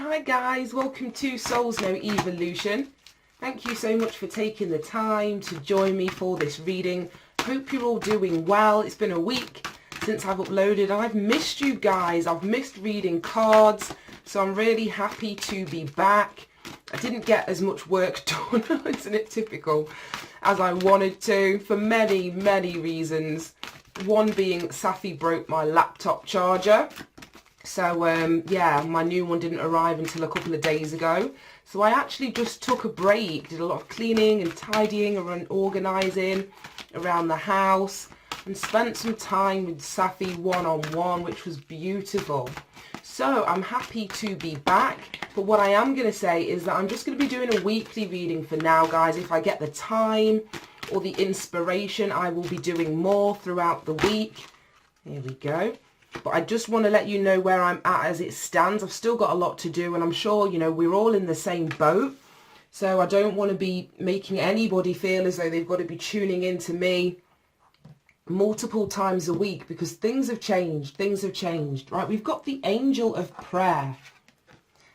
Hi guys, welcome to Souls No Evolution. Thank you so much for taking the time to join me for this reading. Hope you're all doing well. It's been a week since I've uploaded. I've missed you guys. I've missed reading cards, so I'm really happy to be back. I didn't get as much work done, isn't it typical, as I wanted to for many reasons. One being Safi broke my laptop charger. So yeah, my new one didn't arrive until a couple of days ago. So I actually just took a break, did a lot of cleaning and tidying and organising around the house, and spent some time with Safi one-on-one, which was beautiful. So I'm happy to be back. But what I am going to say is that I'm just going to be doing a weekly reading for now, guys. If I get the time or the inspiration, I will be doing more throughout the week. Here we go. But I just want to let you know where I'm at as it stands. I've still got a lot to do, and I'm sure, you know, we're all in the same boat. So I don't want to be making anybody feel as though they've got to be tuning in to me multiple times a week, because things have changed. Right, we've got the angel of prayer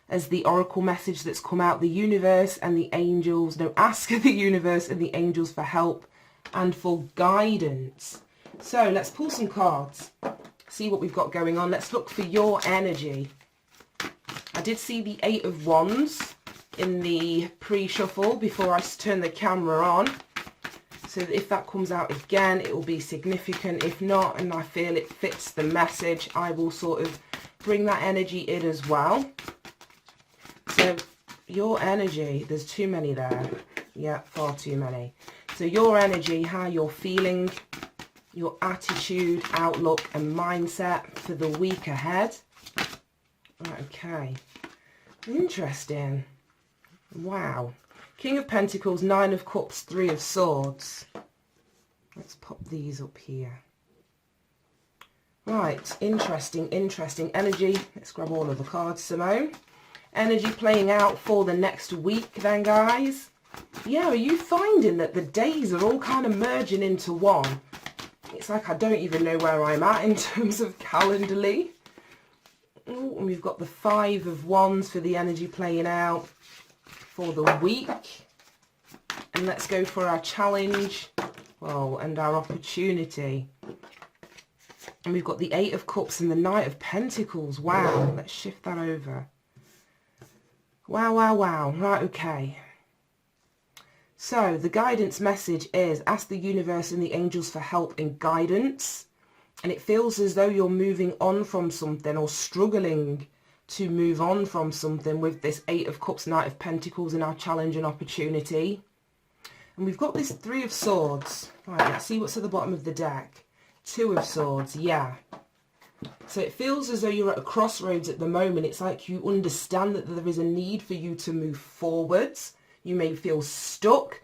as the oracle message that's come out. The universe and the angels, no, ask the universe and the angels for help and for guidance. So let's pull some cards, see what we've got going on. Let's look for your energy. I did see the Eight of Wands in the pre-shuffle before I turn the camera on. So if that comes out again, it will be significant. If not, and I feel it fits the message, I will sort of bring that energy in as well. So your energy, there's too many there. Yeah, far too many. So your energy, how you're feeling, your attitude, outlook and mindset for the week ahead. Okay, interesting. Wow. King of Pentacles, Nine of Cups, Three of Swords. Let's pop these up here. Right, interesting energy. Let's grab all of the cards, Simone. Energy playing out for the next week then, guys. Yeah, are you finding that the days are all kind of merging into one? It's like I don't even know where I'm at in terms of calendarly. Ooh, and we've got the Five of Wands for the energy playing out for the week. And let's go for our challenge, well, and our opportunity. And we've got the Eight of Cups and the Knight of Pentacles. Wow, let's shift that over. Wow. Right, okay. So the guidance message is ask the universe and the angels for help and guidance. And it feels as though you're moving on from something or struggling to move on from something with this Eight of Cups, Knight of Pentacles in our challenge and opportunity. And we've got this Three of Swords. Right, let's see what's at the bottom of the deck. Two of Swords, yeah. So it feels as though you're at a crossroads at the moment. It's like you understand that there is a need for you to move forwards. You may feel stuck.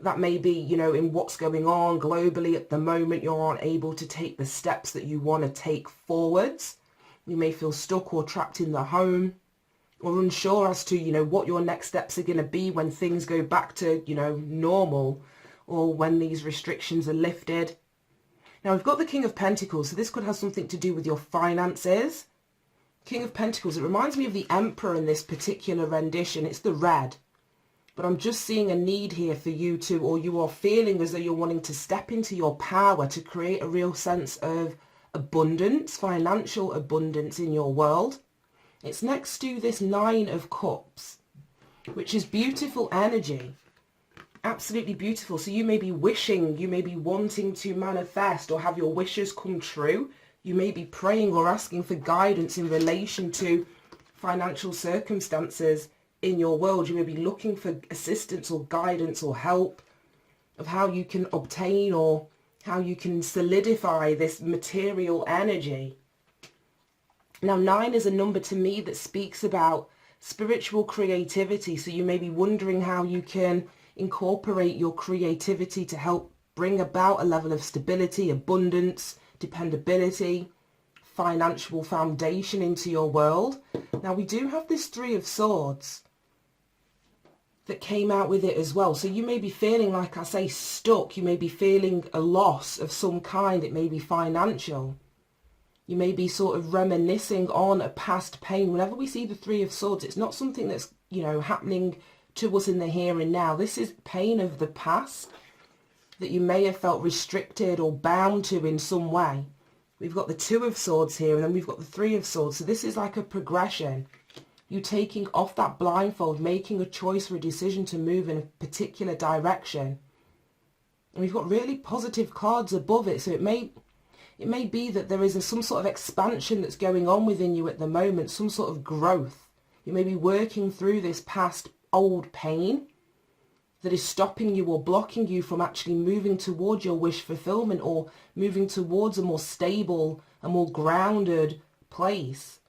That may be, you know, in what's going on globally at the moment. You're unable to take the steps that you want to take forwards. You may feel stuck or trapped in the home, or unsure as to, you know, what your next steps are going to be when things go back to, you know, normal, or when these restrictions are lifted. Now we've got the King of Pentacles, so this could have something to do with your finances. King of Pentacles, it reminds me of the Emperor in this particular rendition. It's the red. But I'm just seeing a need here for you to, or you are feeling as though you're wanting to step into your power to create a real sense of abundance, financial abundance in your world. It's next to this Nine of Cups, which is beautiful energy. Absolutely beautiful. So you may be wishing, you may be wanting to manifest or have your wishes come true. You may be praying or asking for guidance in relation to financial circumstances in your world. You may be looking for assistance or guidance or help of how you can obtain or how you can solidify this material energy. Now, 9 is a number to me that speaks about spiritual creativity. So you may be wondering how you can incorporate your creativity to help bring about a level of stability, abundance, dependability, financial foundation into your world. Now, we do have this Three of Swords that came out with it as well. So you may be feeling, like I say, stuck. You may be feeling a loss of some kind. It may be financial. You may be sort of reminiscing on a past pain. Whenever we see the Three of Swords, it's not something that's, you know, happening to us in the here and now. This is pain of the past that you may have felt restricted or bound to in some way. We've got the Two of Swords here, and then we've got the Three of Swords. So this is like a progression. You taking off that blindfold, making a choice or a decision to move in a particular direction. And we've got really positive cards above it. So it may be that there is some sort of expansion that's going on within you at the moment, some sort of growth. You may be working through this past old pain that is stopping you or blocking you from actually moving towards your wish fulfillment or moving towards a more stable, a more grounded place.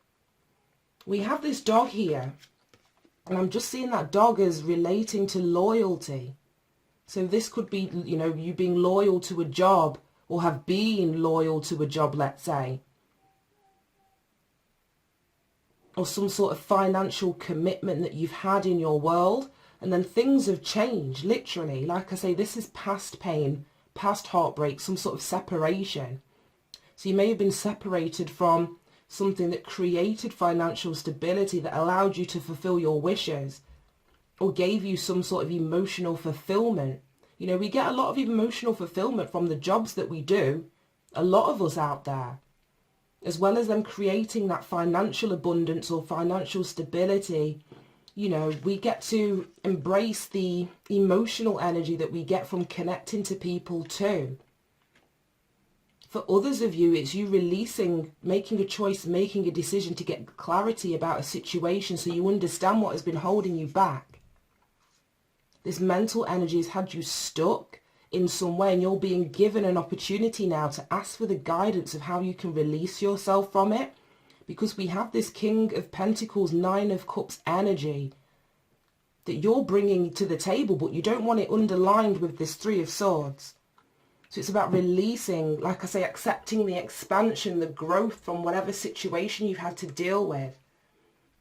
We have this dog here, and I'm just seeing that dog as relating to loyalty. So this could be, you know, you being loyal to a job or have been loyal to a job, let's say. Or some sort of financial commitment that you've had in your world, and then things have changed, literally. Like I say, this is past pain, past heartbreak, some sort of separation. So you may have been separated from something that created financial stability, that allowed you to fulfill your wishes, or gave you some sort of emotional fulfillment. You know, we get a lot of emotional fulfillment from the jobs that we do, a lot of us out there, as well as them creating that financial abundance or financial stability. You know, we get to embrace the emotional energy that we get from connecting to people too. For others of you, it's you releasing, making a choice, making a decision to get clarity about a situation so you understand what has been holding you back. This mental energy has had you stuck in some way, and you're being given an opportunity now to ask for the guidance of how you can release yourself from it. Because we have this King of Pentacles, Nine of Cups energy that you're bringing to the table, but you don't want it underlined with this Three of Swords. So it's about releasing, like I say, accepting the expansion, the growth from whatever situation you've had to deal with.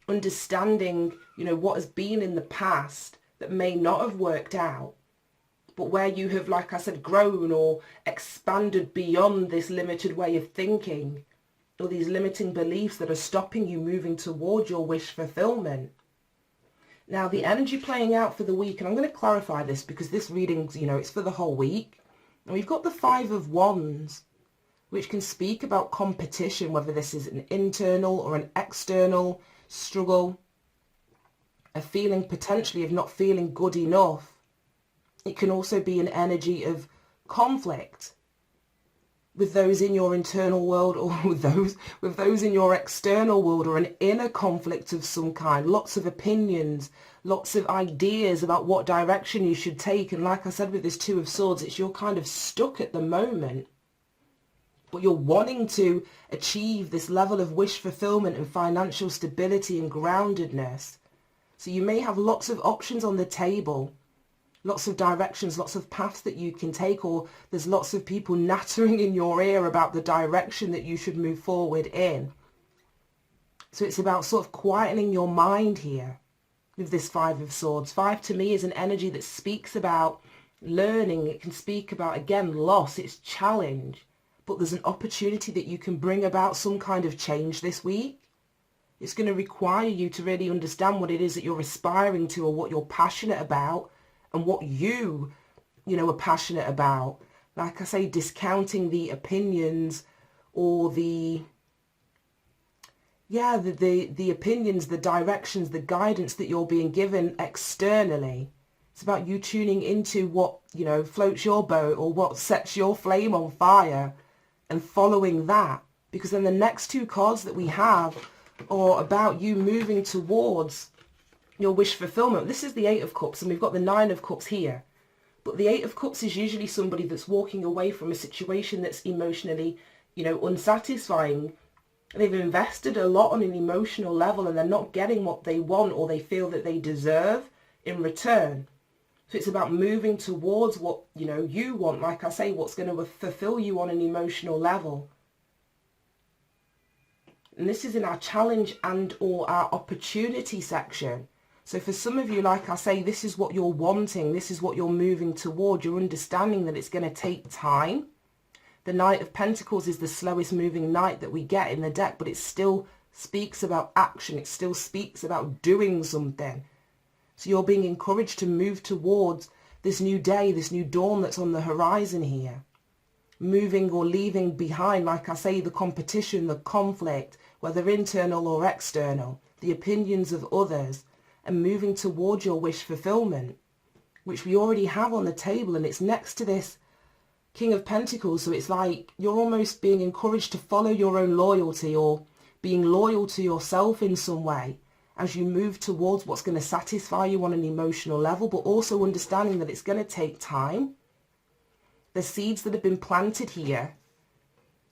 Understanding, you know, what has been in the past that may not have worked out, but where you have, like I said, grown or expanded beyond this limited way of thinking, or these limiting beliefs that are stopping you moving towards your wish fulfillment. Now, the energy playing out for the week, and I'm going to clarify this because this reading, you know, it's for the whole week. And we've got the Five of Wands, which can speak about competition, whether this is an internal or an external struggle, a feeling potentially of not feeling good enough. It can also be an energy of conflict with those in your internal world, or with those in your external world, or an inner conflict of some kind. Lots of opinions, lots of ideas about what direction you should take. And like I said, with this Two of Swords, it's you're kind of stuck at the moment, but you're wanting to achieve this level of wish fulfillment and financial stability and groundedness. So you may have lots of options on the table, lots of directions, lots of paths that you can take, or there's lots of people nattering in your ear about the direction that you should move forward in. So it's about sort of quietening your mind here with this Five of Swords. Five to me is an energy that speaks about learning. It can speak about, again, loss, it's challenge, but there's an opportunity that you can bring about some kind of change this week. It's going to require you to really understand what it is that you're aspiring to, or what you're passionate about, and what you are passionate about. Like I say, discounting the opinions or the opinions, the directions, the guidance that you're being given externally. It's about you tuning into what, you know, floats your boat or what sets your flame on fire, and following that. Because then the next two cards that we have are about you moving towards your wish fulfillment. This is the Eight of Cups, and we've got the Nine of Cups here. But the Eight of Cups is usually somebody that's walking away from a situation that's emotionally, you know, unsatisfying. They've invested a lot on an emotional level, and they're not getting what they want or they feel that they deserve in return. So it's about moving towards what, you know, you want. Like I say, what's going to fulfill you on an emotional level. And this is in our challenge and or our opportunity section. So for some of you, like I say, this is what you're wanting. This is what you're moving toward. You're understanding that it's going to take time. The Knight of Pentacles is the slowest moving knight that we get in the deck, but it still speaks about action. It still speaks about doing something. So you're being encouraged to move towards this new day, this new dawn that's on the horizon here. Moving or leaving behind, like I say, the competition, the conflict, whether internal or external, the opinions of others, and moving towards your wish fulfillment, which we already have on the table, and it's next to this King of Pentacles. So it's like you're almost being encouraged to follow your own loyalty, or being loyal to yourself in some way as you move towards what's going to satisfy you on an emotional level, but also understanding that it's going to take time. The seeds that have been planted here,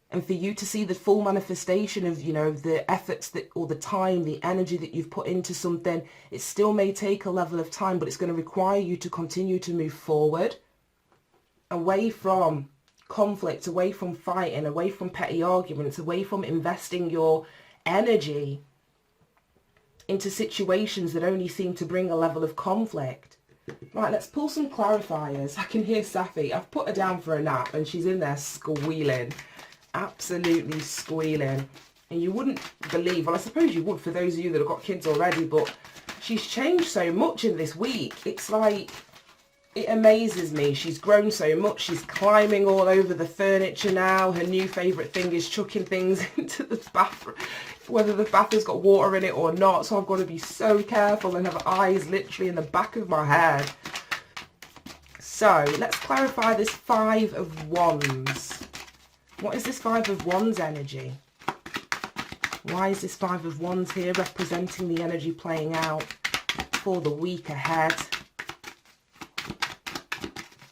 and for you to see the full manifestation of, you know, the efforts that, or the time, the energy that you've put into something, it still may take a level of time, but it's going to require you to continue to move forward, away from conflict, away from fighting, away from petty arguments, away from investing your energy into situations that only seem to bring a level of conflict. Right, let's pull some clarifiers. I can hear Safi. I've put her down for a nap and she's in there squealing. Absolutely squealing. And you wouldn't believe, well, I suppose you would for those of you that have got kids already, but she's changed so much in this week. It's like, it amazes me. She's grown so much. She's climbing all over the furniture now. Her new favourite thing is chucking things into the bathroom, whether the bath has got water in it or not. So I've got to be so careful and have eyes literally in the back of my head. So let's clarify this Five of Wands. What is this Five of Wands energy? Why is this Five of Wands here representing the energy playing out for the week ahead?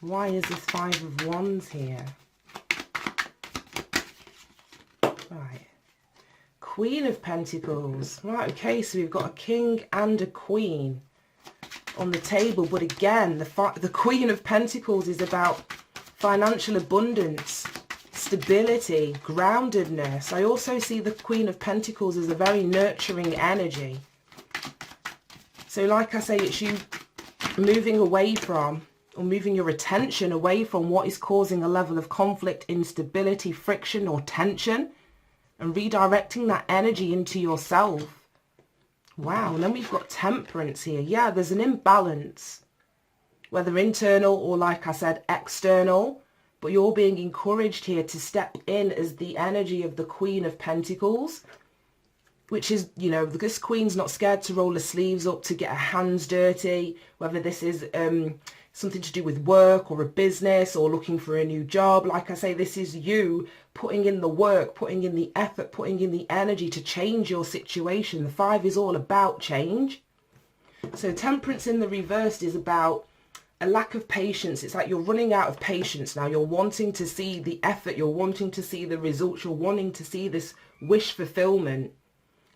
Why is this Five of Wands here? Right. Queen of Pentacles. Right, okay, so we've got a king and a queen on the table. But again, the Queen of Pentacles is about financial abundance, stability, groundedness. I also see the Queen of Pentacles as a very nurturing energy. So like I say, it's you moving away from, or moving your attention away from what is causing a level of conflict, instability, friction or tension, and redirecting that energy into yourself. Wow, and then we've got Temperance here. Yeah, there's an imbalance, whether internal or, like I said, external, but you're being encouraged here to step in as the energy of the Queen of Pentacles, which is, you know, this queen's not scared to roll her sleeves up, to get her hands dirty, whether this is something to do with work or a business or looking for a new job. Like I say, this is you putting in the work, putting in the effort, putting in the energy to change your situation. The Five is all about change. So Temperance in the reversed is about a lack of patience. It's like you're running out of patience now. You're wanting to see the effort, you're wanting to see the results, you're wanting to see this wish fulfillment.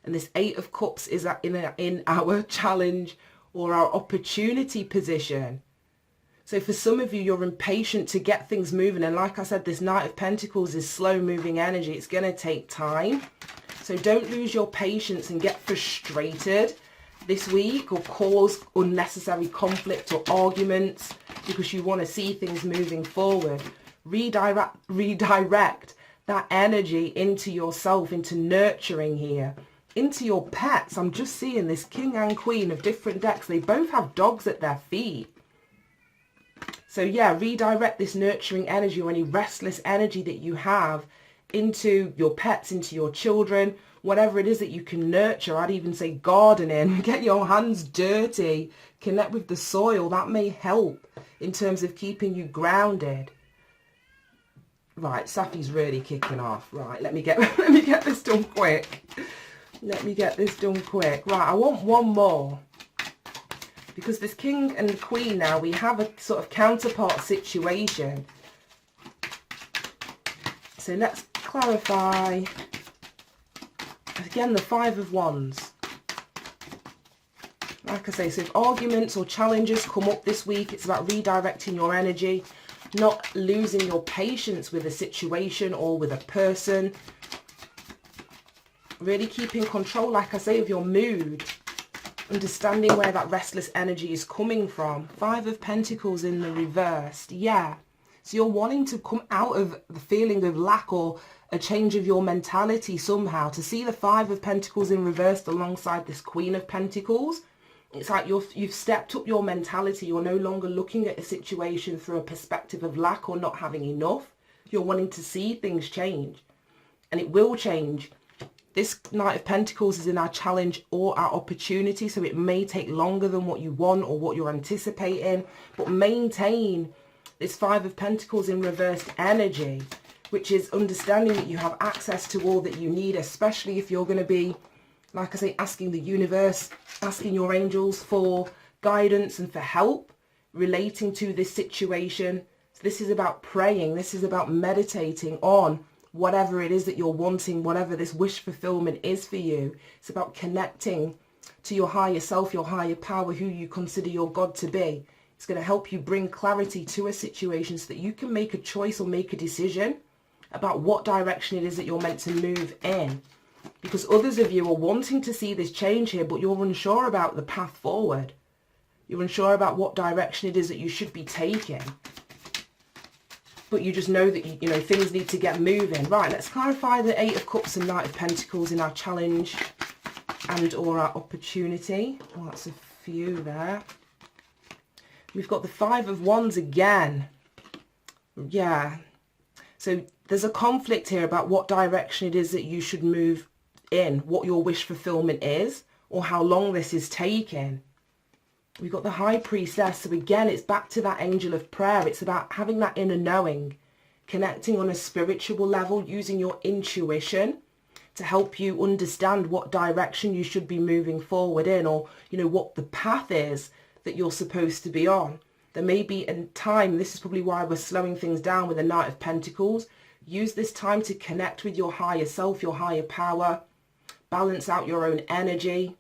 And this Eight of Cups is in our challenge or our opportunity position. So for some of you, you're impatient to get things moving. And like I said, this Knight of Pentacles is slow moving energy. It's going to take time. So don't lose your patience and get frustrated this week or cause unnecessary conflict or arguments because you want to see things moving forward. Redirect that energy into yourself, into nurturing here, into your pets. I'm just seeing this King and Queen of different decks. They both have dogs at their feet. So yeah, redirect this nurturing energy or any restless energy that you have into your pets, into your children, whatever it is that you can nurture. I'd even say gardening, get your hands dirty, connect with the soil. That may help in terms of keeping you grounded. Right, Safi's really kicking off. Right, let me get this done quick. Let me get this done quick. Right, I want one more. Because this King and Queen now, we have a sort of counterpart situation. So let's clarify. Again, the Five of Wands. Like I say, so if arguments or challenges come up this week, it's about redirecting your energy, not losing your patience with a situation or with a person. Really keeping control, like I say, of your mood. Understanding where that restless energy is coming from. Five of Pentacles in the reversed. Yeah. So you're wanting to come out of the feeling of lack or a change of your mentality somehow. To see the Five of Pentacles in reverse alongside this Queen of Pentacles, it's like you've stepped up your mentality. You're no longer looking at a situation through a perspective of lack or not having enough. You're wanting to see things change. And it will change. This Knight of Pentacles is in our challenge or our opportunity. So it may take longer than what you want or what you're anticipating. But maintain this Five of Pentacles in reversed energy, which is understanding that you have access to all that you need, especially if you're going to be, like I say, asking the universe, asking your angels for guidance and for help relating to this situation. So this is about praying. This is about meditating on whatever it is that you're wanting, whatever this wish fulfillment is for you. It's about connecting to your higher self, your higher power, who you consider your God to be. It's going to help you bring clarity to a situation so that you can make a choice or make a decision about what direction it is that you're meant to move in. Because others of you are wanting to see this change here, but you're unsure about the path forward. You're unsure about what direction it is that you should be taking. But you just know that, you know, things need to get moving. Right, let's clarify the Eight of Cups and Knight of Pentacles in our challenge and or our opportunity. Well, that's a few there. We've got the Five of Wands again. Yeah. So there's a conflict here about what direction it is that you should move in, what your wish fulfillment is, or how long this is taking. We've got the High Priestess. So again, it's back to that angel of prayer. It's about having that inner knowing, connecting on a spiritual level, using your intuition to help you understand what direction you should be moving forward in, or, you know, what the path is that you're supposed to be on. There may be a time, this is probably why we're slowing things down with the Knight of Pentacles. Use this time to connect with your higher self, your higher power, balance out your own energy,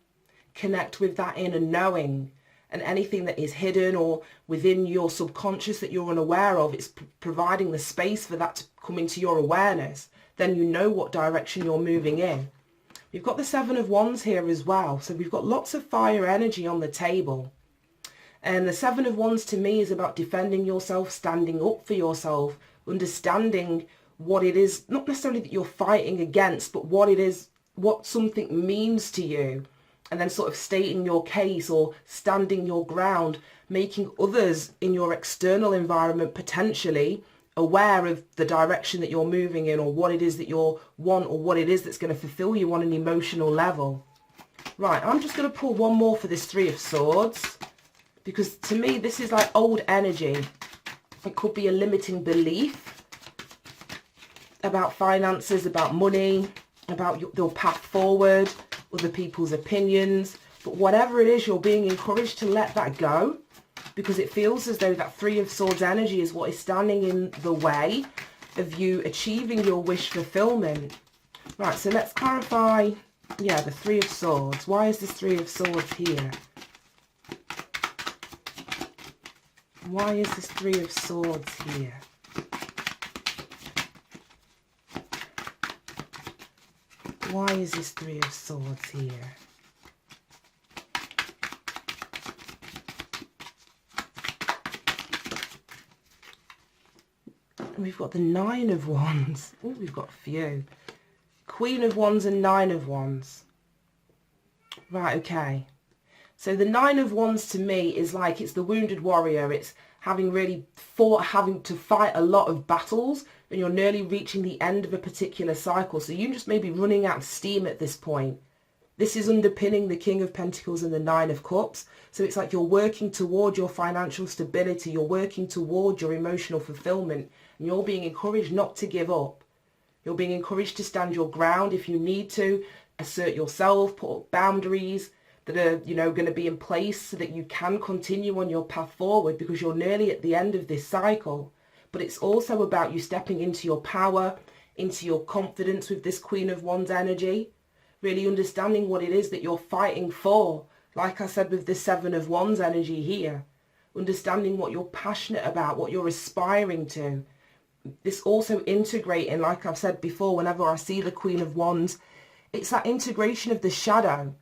connect with that inner knowing, and anything that is hidden or within your subconscious that you're unaware of, it's providing the space for that to come into your awareness. Then you know what direction you're moving in. We've got the Seven of Wands here as well. So we've got lots of fire energy on the table. And the Seven of Wands to me is about defending yourself, standing up for yourself, understanding what it is, not necessarily that you're fighting against, but what it is, what something means to you. And then sort of stating your case or standing your ground, making others in your external environment potentially aware of the direction that you're moving in, or what it is that you want, or what it is that's going to fulfill you on an emotional level. Right, I'm just going to pull one more for this Three of Swords, because to me this is like old energy. It could be a limiting belief about finances, about money, about your path forward, other people's opinions. But whatever it is, you're being encouraged to let that go, because it feels as though that Three of Swords energy is what is standing in the way of you achieving your wish fulfillment. Right, so let's clarify, yeah, the Three of Swords. Why is this Three of Swords here? Why is this Three of Swords here? Why is this Three of Swords here? We've got the Nine of Wands. Oh, we've got a few. Queen of Wands and Nine of Wands. Right, okay. So the Nine of Wands to me is like, it's the wounded warrior. It's having really fought, having to fight a lot of battles, and you're nearly reaching the end of a particular cycle. So you just may be running out of steam at this point. This is underpinning the King of Pentacles and the Nine of Cups. So it's like you're working toward your financial stability. You're working toward your emotional fulfillment. And you're being encouraged not to give up. You're being encouraged to stand your ground if you need to. Assert yourself, put up boundaries that are, you know, going to be in place so that you can continue on your path forward, because you're nearly at the end of this cycle. But it's also about you stepping into your power, into your confidence with this Queen of Wands energy. Really understanding what it is that you're fighting for. Like I said with this Seven of Wands energy here. Understanding what you're passionate about, what you're aspiring to. This also integrating, like I've said before, whenever I see the Queen of Wands, it's that integration of the shadow.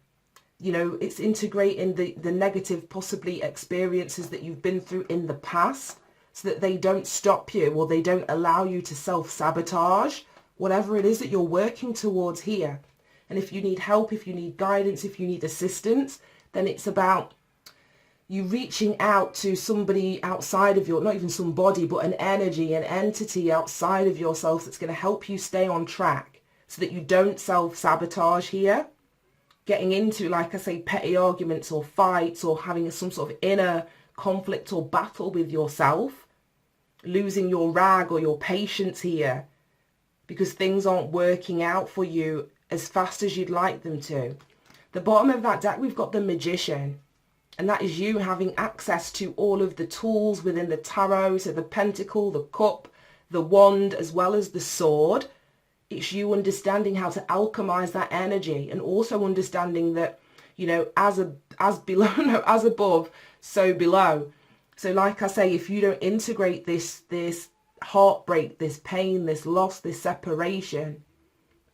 You know, it's integrating the negative, possibly, experiences that you've been through in the past. so that they don't stop you or they don't allow you to self-sabotage whatever it is that you're working towards here. And if you need help, if you need guidance, if you need assistance, then it's about you reaching out to somebody outside of your, not even somebody, but an energy, an entity outside of yourself that's going to help you stay on track so that you don't self-sabotage here. Getting into, like I say, petty arguments or fights or having some sort of inner conflict or battle with yourself, losing your rag or your patience here because things aren't working out for you as fast as you'd like them to. The bottom of that deck, we've got the Magician, and that is you having access to all of the tools within the tarot, so the Pentacle, the Cup, the Wand, as well as the Sword. It's you understanding how to alchemize that energy, and also understanding that, you know, as below, no, as above, so below. So like I say, if you don't integrate this heartbreak, this pain, this loss, this separation,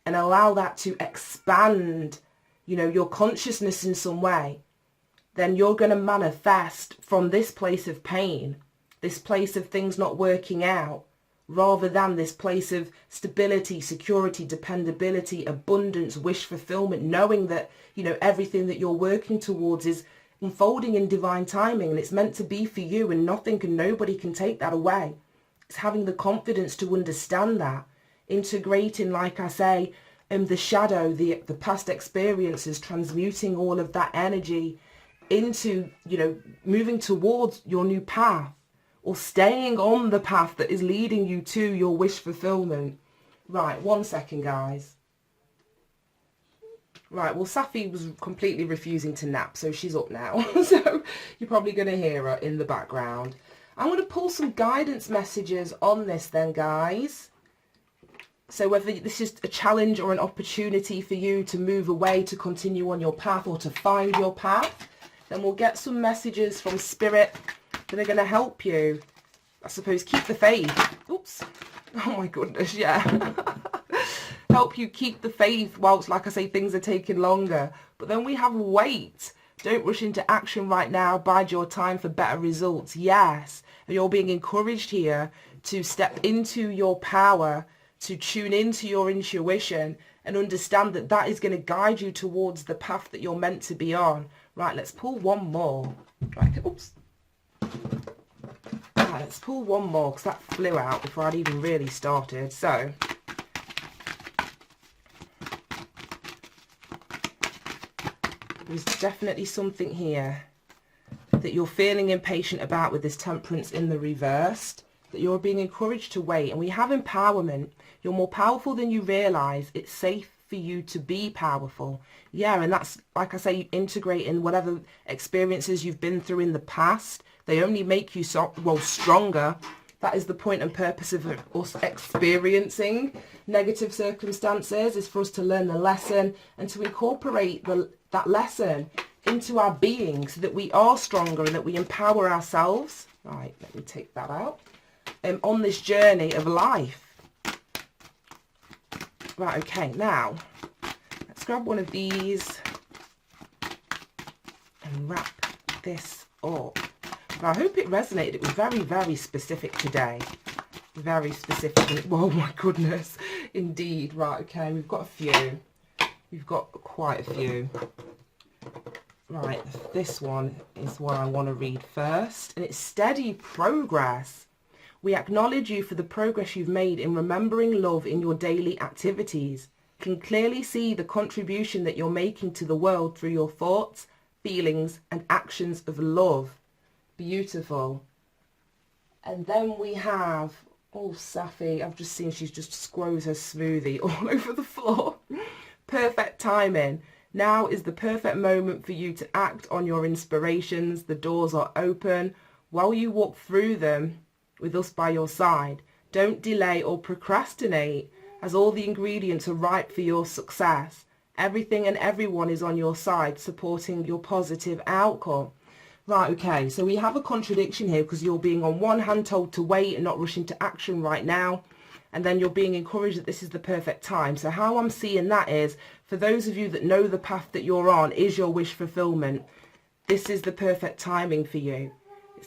and allow that to expand, you know, your consciousness in some way, then you're going to manifest from this place of pain, this place of things not working out, rather than this place of stability, security, dependability, abundance, wish fulfillment, knowing that, you know, everything that you're working towards is unfolding in divine timing and it's meant to be for you, and nothing and nobody can take that away. It's having the confidence to understand that, integrating, like I say, the shadow, the past experiences, transmuting all of that energy into, you know, moving towards your new path, or staying on the path that is leading you to your wish fulfillment. Right, 1 second, guys. Right, well, Safi was completely refusing to nap, so she's up now. So you're probably going to hear her in the background. I'm going to pull some guidance messages on this then, guys. So whether this is a challenge or an opportunity for you to move away, to continue on your path, or to find your path, then we'll get some messages from Spirit that are going to help you, I suppose, keep the faith. Oops. Oh my goodness, yeah. Help you keep the faith whilst, like I say, things are taking longer. But then we have wait. Don't rush into action right now. Bide your time for better results. Yes. And you're being encouraged here to step into your power, to tune into your intuition and understand that that is going to guide you towards the path that you're meant to be on. Right, let's pull one more. Right, oops. Right, let's pull one more because that flew out before I'd even really started. So, there's definitely something here that you're feeling impatient about with this Temperance in the reversed, that you're being encouraged to wait. And we have empowerment. You're more powerful than you realise. It's safe for you to be powerful. Yeah, and that's, like I say, integrating whatever experiences you've been through in the past. They only make you stronger. That is the point and purpose of us experiencing negative circumstances, is for us to learn the lesson and to incorporate that lesson into our being so that we are stronger and that we empower ourselves. Right, let me take that out. On this journey of life. Right, okay, now let's grab one of these and wrap this up. Now, I hope it resonated. It was very, very specific today. Very specific. Oh my goodness, indeed. Right, okay, we've got a few. We've got quite a few. Right, this one is what I want to read first. And it's steady progress. We acknowledge you for the progress you've made in remembering love in your daily activities. Can clearly see the contribution that you're making to the world through your thoughts, feelings, and actions of love. Beautiful. And then we have, oh, Safi, I've just seen she's just squoze her smoothie all over the floor. Perfect timing. Now is the perfect moment for you to act on your inspirations. The doors are open. While you walk through them, with us by your side, don't delay or procrastinate, as all the ingredients are ripe for your success. Everything and everyone is on your side, supporting your positive outcome. Right, okay, so we have a contradiction here because you're being on one hand told to wait and not rush into action right now, and then you're being encouraged that this is the perfect time. So how I'm seeing that is, for those of you that know the path that you're on is your wish fulfillment, this is the perfect timing for you.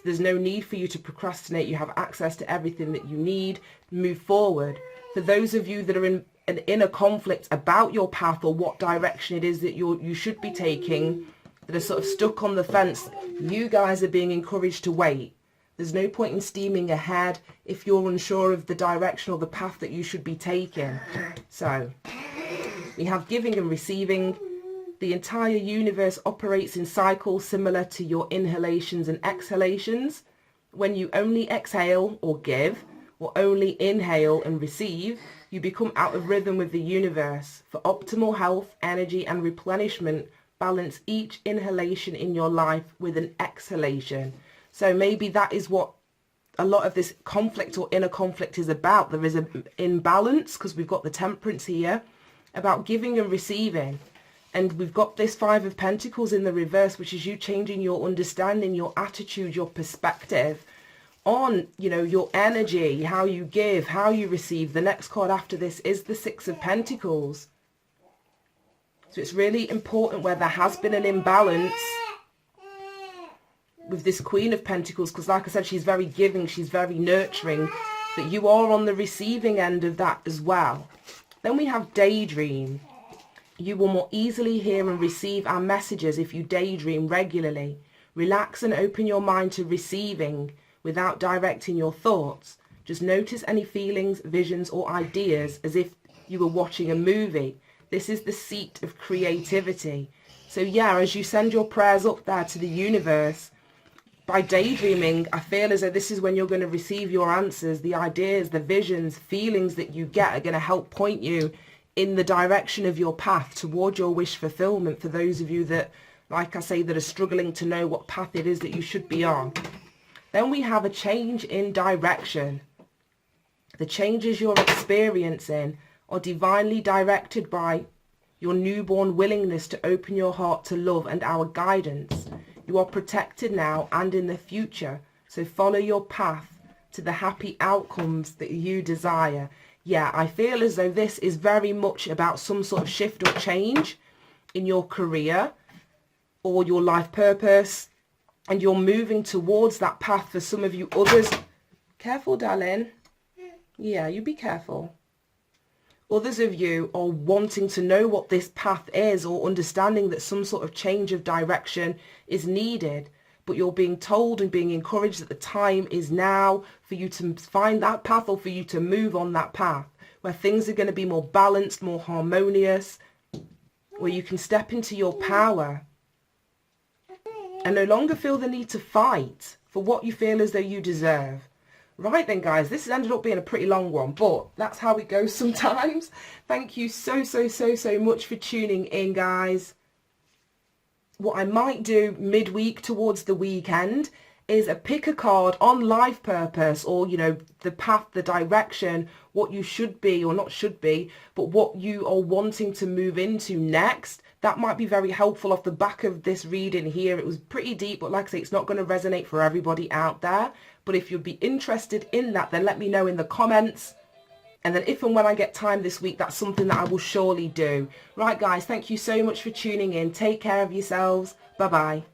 There's no need for you to procrastinate. You have access to everything that you need. Move forward. For those of you that are in an inner conflict about your path or what direction it is that you should be taking, that are sort of stuck on the fence, you guys are being encouraged to wait. There's no point in steaming ahead if you're unsure of the direction or the path that you should be taking. So we have giving and receiving. The entire universe operates in cycles similar to your inhalations and exhalations. When you only exhale or give, or only inhale and receive, you become out of rhythm with the universe. For optimal health, energy and replenishment, balance each inhalation in your life with an exhalation. So maybe that is what a lot of this conflict or inner conflict is about. There is an imbalance, because we've got the temperance here, about giving and receiving. And we've got this Five of Pentacles in the reverse, which is you changing your understanding, your attitude, your perspective on, you know, your energy, how you give, how you receive. The next card after this is the Six of Pentacles. So it's really important where there has been an imbalance with this Queen of Pentacles, because like I said, she's very giving, she's very nurturing, that you are on the receiving end of that as well. Then we have daydream. You will more easily hear and receive our messages if you daydream regularly. Relax and open your mind to receiving without directing your thoughts. Just notice any feelings, visions or ideas as if you were watching a movie. This is the seat of creativity. So yeah, as you send your prayers up there to the universe, by daydreaming, I feel as though this is when you're going to receive your answers. The ideas, the visions, feelings that you get are going to help point you in the direction of your path toward your wish fulfillment, for those of you that, like I say, that are struggling to know what path it is that you should be on. Then we have a change in direction. The changes you're experiencing are divinely directed by your newborn willingness to open your heart to love and our guidance. You are protected now and in the future, so follow your path to the happy outcomes that you desire. Yeah, I feel as though this is very much about some sort of shift or change in your career or your life purpose, and you're moving towards that path. For some of you others, careful darling, yeah, you be careful. Others of you are wanting to know what this path is, or understanding that some sort of change of direction is needed, but you're being told and being encouraged that the time is now for you to find that path, or for you to move on that path where things are going to be more balanced, more harmonious, where you can step into your power and no longer feel the need to fight for what you feel as though you deserve. Right then, guys, this has ended up being a pretty long one, but that's how it goes sometimes. Thank you so much for tuning in, guys. What I might do midweek towards the weekend is pick a card on life purpose, or, you know, the path, the direction, what you should be or not should be, but what you are wanting to move into next. That might be very helpful off the back of this reading here. It was pretty deep, but like I say, it's not going to resonate for everybody out there. But if you'd be interested in that, then let me know in the comments. And then if and when I get time this week, that's something that I will surely do. Right, guys, thank you so much for tuning in. Take care of yourselves. Bye-bye.